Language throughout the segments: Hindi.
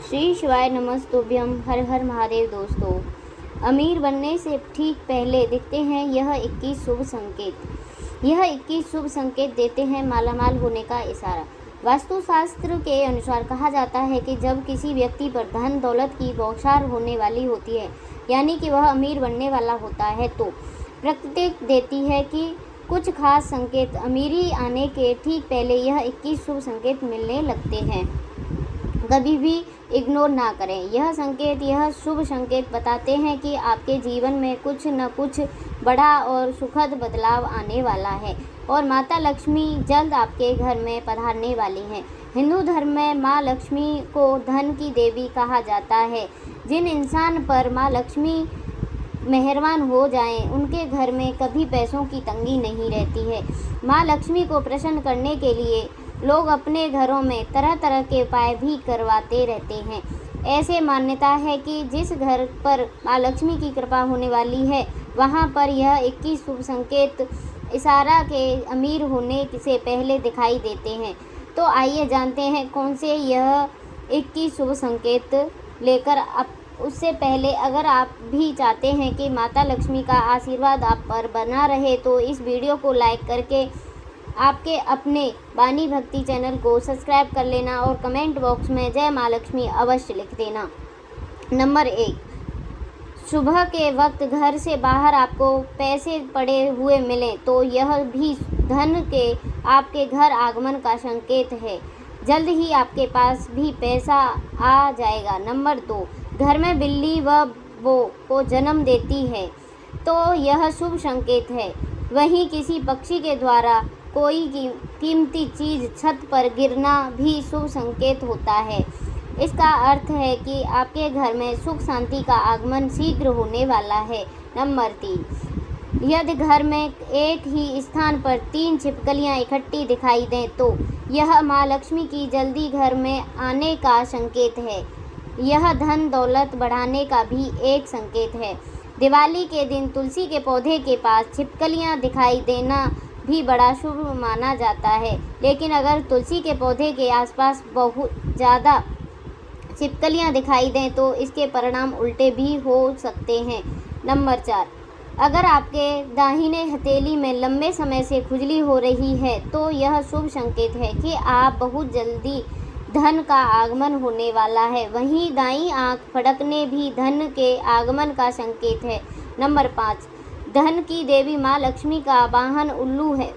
श्री शिवाय नमस्तुभ्यम। हर हर महादेव। दोस्तों, अमीर बनने से ठीक पहले दिखते हैं यह 21 शुभ संकेत। यह 21 शुभ संकेत देते हैं मालामाल होने का इशारा। वास्तुशास्त्र के अनुसार कहा जाता है कि जब किसी व्यक्ति पर धन दौलत की बौछार होने वाली होती है, यानी कि वह अमीर बनने वाला होता है, तो प्रकृति देती है कि कुछ खास संकेत अमीरी आने के ठीक पहले यह 21 शुभ संकेत मिलने लगते हैं। कभी भी इग्नोर ना करें। यह शुभ संकेत बताते हैं कि आपके जीवन में कुछ न कुछ बड़ा और सुखद बदलाव आने वाला है और माता लक्ष्मी जल्द आपके घर में पधारने वाली हैं। हिंदू धर्म में माँ लक्ष्मी को धन की देवी कहा जाता है। जिन इंसान पर माँ लक्ष्मी मेहरबान हो जाएं, उनके घर में कभी पैसों की तंगी नहीं रहती है। माँ लक्ष्मी को प्रसन्न करने के लिए लोग अपने घरों में तरह तरह के उपाय भी करवाते रहते हैं। ऐसे मान्यता है कि जिस घर पर माँ लक्ष्मी की कृपा होने वाली है, वहाँ पर यह 21 शुभ संकेत इशारा के अमीर होने से पहले दिखाई देते हैं। तो आइए जानते हैं कौन से यह 21 शुभ संकेत लेकर उससे पहले अगर आप भी चाहते हैं कि माता लक्ष्मी का आशीर्वाद आप पर बना रहे, तो इस वीडियो को लाइक करके आपके अपने वाणी भक्ति चैनल को सब्सक्राइब कर लेना और कमेंट बॉक्स में जय माँ लक्ष्मी अवश्य लिख देना। नंबर 1, सुबह के वक्त घर से बाहर आपको पैसे पड़े हुए मिलें तो यह भी धन के आपके घर आगमन का संकेत है। जल्द ही आपके पास भी पैसा आ जाएगा। नंबर 2, घर में बिल्ली व वो को जन्म देती है तो यह शुभ संकेत है। वहीं किसी पक्षी के द्वारा कोई कीमती चीज़ छत पर गिरना भी शुभ संकेत होता है। इसका अर्थ है कि आपके घर में सुख शांति का आगमन शीघ्र होने वाला है। नंबर 3, यदि घर में एक ही स्थान पर 3 छिपकलियां इकट्ठी दिखाई दें तो यह माँ लक्ष्मी की जल्दी घर में आने का संकेत है। यह धन दौलत बढ़ाने का भी एक संकेत है। दिवाली के दिन तुलसी के पौधे के पास छिपकलियां दिखाई देना भी बड़ा शुभ माना जाता है, लेकिन अगर तुलसी के पौधे के आसपास बहुत ज़्यादा छिपकलियां दिखाई दें तो इसके परिणाम उल्टे भी हो सकते हैं। नंबर 4, अगर आपके दाहिने हथेली में लंबे समय से खुजली हो रही है तो यह शुभ संकेत है कि आप बहुत जल्दी धन का आगमन होने वाला है। वहीं दाईं आंख फड़कने भी धन के आगमन का संकेत है। नंबर 5, धन की देवी माँ लक्ष्मी का वाहन उल्लू है।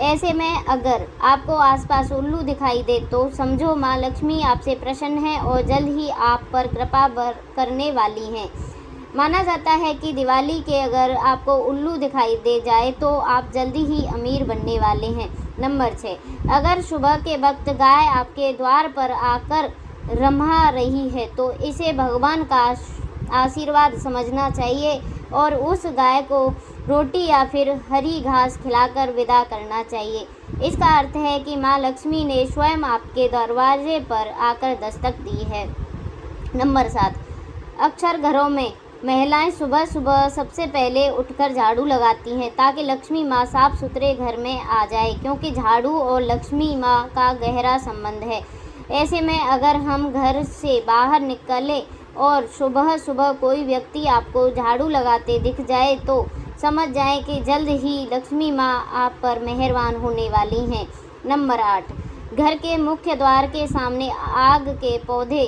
ऐसे में अगर आपको आसपास उल्लू दिखाई दे तो समझो माँ लक्ष्मी आपसे प्रसन्न है और जल्द ही आप पर कृपा करने वाली हैं। माना जाता है कि दिवाली के अगर आपको उल्लू दिखाई दे जाए तो आप जल्दी ही अमीर बनने वाले हैं। नंबर 6, अगर सुबह के वक्त गाय आपके द्वार पर आकर रम्हा रही है तो इसे भगवान का आशीर्वाद समझना चाहिए और उस गाय को रोटी या फिर हरी घास खिलाकर विदा करना चाहिए। इसका अर्थ है कि माँ लक्ष्मी ने स्वयं आपके दरवाजे पर आकर दस्तक दी है। नंबर 7, अक्सर घरों में महिलाएं सुबह सुबह सबसे पहले उठकर झाड़ू लगाती हैं ताकि लक्ष्मी माँ साफ सुथरे घर में आ जाए, क्योंकि झाड़ू और लक्ष्मी माँ का गहरा संबंध है। ऐसे में अगर हम घर से बाहर निकले और सुबह सुबह कोई व्यक्ति आपको झाड़ू लगाते दिख जाए तो समझ जाएं कि जल्द ही लक्ष्मी माँ आप पर मेहरबान होने वाली हैं। नंबर 8, घर के मुख्य द्वार के सामने आग के पौधे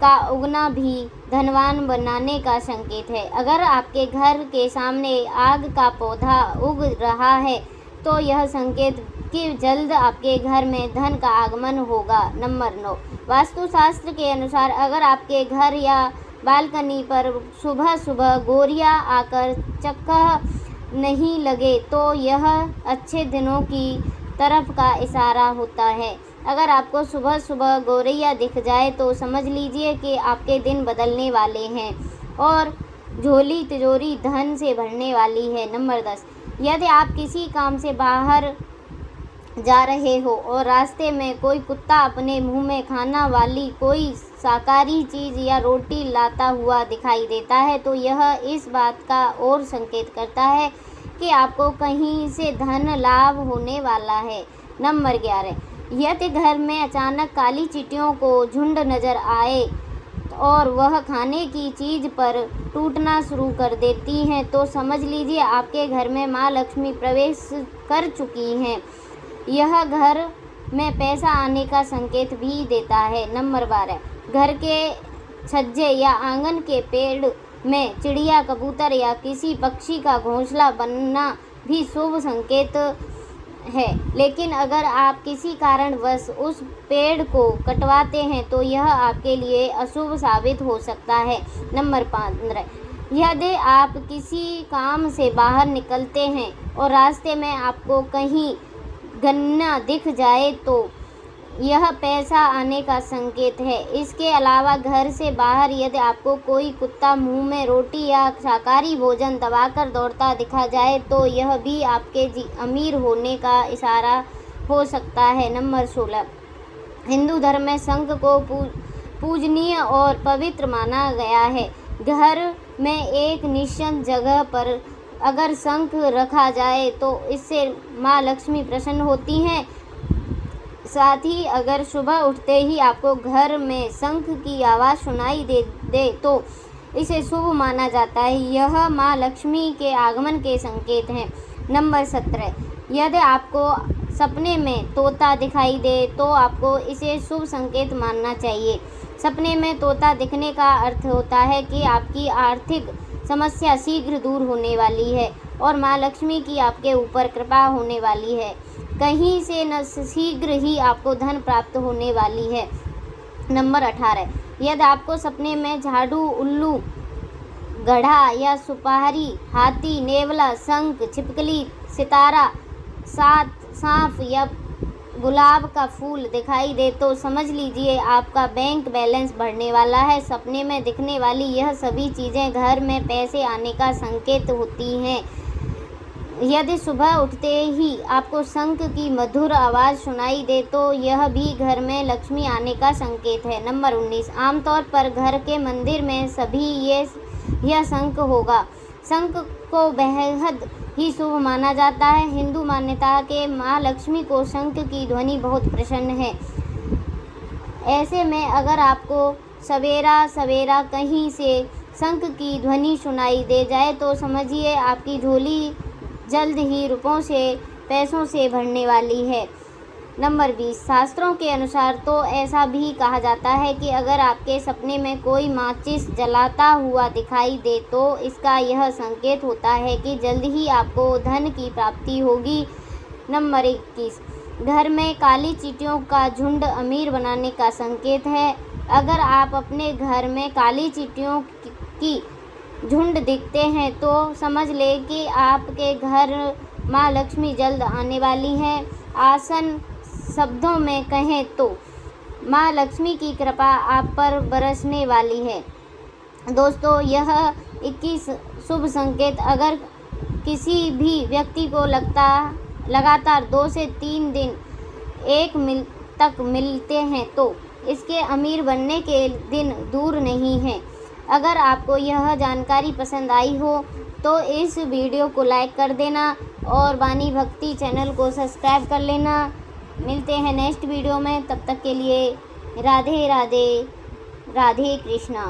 का उगना भी धनवान बनाने का संकेत है। अगर आपके घर के सामने आग का पौधा उग रहा है तो यह संकेत कि जल्द आपके घर में धन का आगमन होगा। नंबर 9, वास्तुशास्त्र के अनुसार अगर आपके घर या बालकनी पर सुबह सुबह गोरियां आकर चक्का नहीं लगे तो यह अच्छे दिनों की तरफ का इशारा होता है। अगर आपको सुबह सुबह गोरैया दिख जाए तो समझ लीजिए कि आपके दिन बदलने वाले हैं और झोली तिजोरी धन से भरने वाली है। नंबर 10, यदि आप किसी काम से बाहर जा रहे हो और रास्ते में कोई कुत्ता अपने मुंह में खाना वाली कोई शाकाहारी चीज़ या रोटी लाता हुआ दिखाई देता है तो यह इस बात का और संकेत करता है कि आपको कहीं से धन लाभ होने वाला है। नंबर 11, यदि घर में अचानक काली चींटियों को झुंड नज़र आए और वह खाने की चीज़ पर टूटना शुरू कर देती हैं तो समझ लीजिए आपके घर में माँ लक्ष्मी प्रवेश कर चुकी हैं। यह घर में पैसा आने का संकेत भी देता है। नंबर 12, घर के छज्जे या आंगन के पेड़ में चिड़िया, कबूतर या किसी पक्षी का घोंसला बनना भी शुभ संकेत है। लेकिन अगर आप किसी कारणवश उस पेड़ को कटवाते हैं तो यह आपके लिए अशुभ साबित हो सकता है। नंबर 15, यदि आप किसी काम से बाहर निकलते हैं और रास्ते में आपको कहीं गन्ना दिख जाए तो यह पैसा आने का संकेत है। इसके अलावा घर से बाहर यदि आपको कोई कुत्ता मुंह में रोटी या शाकाहारी भोजन दबाकर दौड़ता दिखा जाए तो यह भी आपके अमीर होने का इशारा हो सकता है। नंबर 16, हिंदू धर्म में शंख को पूजनीय और पवित्र माना गया है। घर में एक निश्चित जगह पर अगर शंख रखा जाए तो इससे माँ लक्ष्मी प्रसन्न होती हैं। साथ ही अगर सुबह उठते ही आपको घर में शंख की आवाज़ सुनाई दे तो इसे शुभ माना जाता है। यह माँ लक्ष्मी के आगमन के संकेत हैं। नंबर 17, यदि आपको सपने में तोता दिखाई दे तो आपको इसे शुभ संकेत मानना चाहिए। सपने में तोता दिखने का अर्थ होता है कि आपकी आर्थिक समस्या शीघ्र दूर होने वाली है और माँ लक्ष्मी की आपके ऊपर कृपा होने वाली है। कहीं से न शीघ्र ही आपको धन प्राप्त होने वाली है। नंबर 18, यदि आपको सपने में झाड़ू, उल्लू, गधा या सुपारी, हाथी, नेवला, शंख, छिपकली, सितारा, सांप या गुलाब का फूल दिखाई दे तो समझ लीजिए आपका बैंक बैलेंस बढ़ने वाला है। सपने में दिखने वाली यह सभी चीज़ें घर में पैसे आने का संकेत होती हैं। यदि सुबह उठते ही आपको शंख की मधुर आवाज़ सुनाई दे तो यह भी घर में लक्ष्मी आने का संकेत है। नंबर 19, आमतौर पर घर के मंदिर में सभी यह शंख होगा। शंख को बेहद ही शुभ माना जाता है। हिंदू मान्यता के माँ लक्ष्मी को शंख की ध्वनि बहुत प्रसन्न है। ऐसे में अगर आपको सवेरा सवेरा कहीं से शंख की ध्वनि सुनाई दे जाए तो समझिए आपकी झोली जल्द ही रुपयों से, पैसों से भरने वाली है। नंबर 20, शास्त्रों के अनुसार तो ऐसा भी कहा जाता है कि अगर आपके सपने में कोई माचिस जलाता हुआ दिखाई दे तो इसका यह संकेत होता है कि जल्द ही आपको धन की प्राप्ति होगी। नंबर 21, घर में काली चींटियों का झुंड अमीर बनाने का संकेत है। अगर आप अपने घर में काली चींटियों की झुंड दिखते हैं तो समझ लें कि आपके घर माँ लक्ष्मी जल्द आने वाली हैं। आसान शब्दों में कहें तो माँ लक्ष्मी की कृपा आप पर बरसने वाली है। दोस्तों, यह 21 शुभ संकेत अगर किसी भी व्यक्ति को लगातार 2 से 3 दिन तक मिलते हैं तो इसके अमीर बनने के दिन दूर नहीं हैं। अगर आपको यह जानकारी पसंद आई हो तो इस वीडियो को लाइक कर देना और वाणी भक्ति चैनल को सब्सक्राइब कर लेना। मिलते हैं नेक्स्ट वीडियो में, तब तक के लिए राधे राधे, राधे कृष्णा।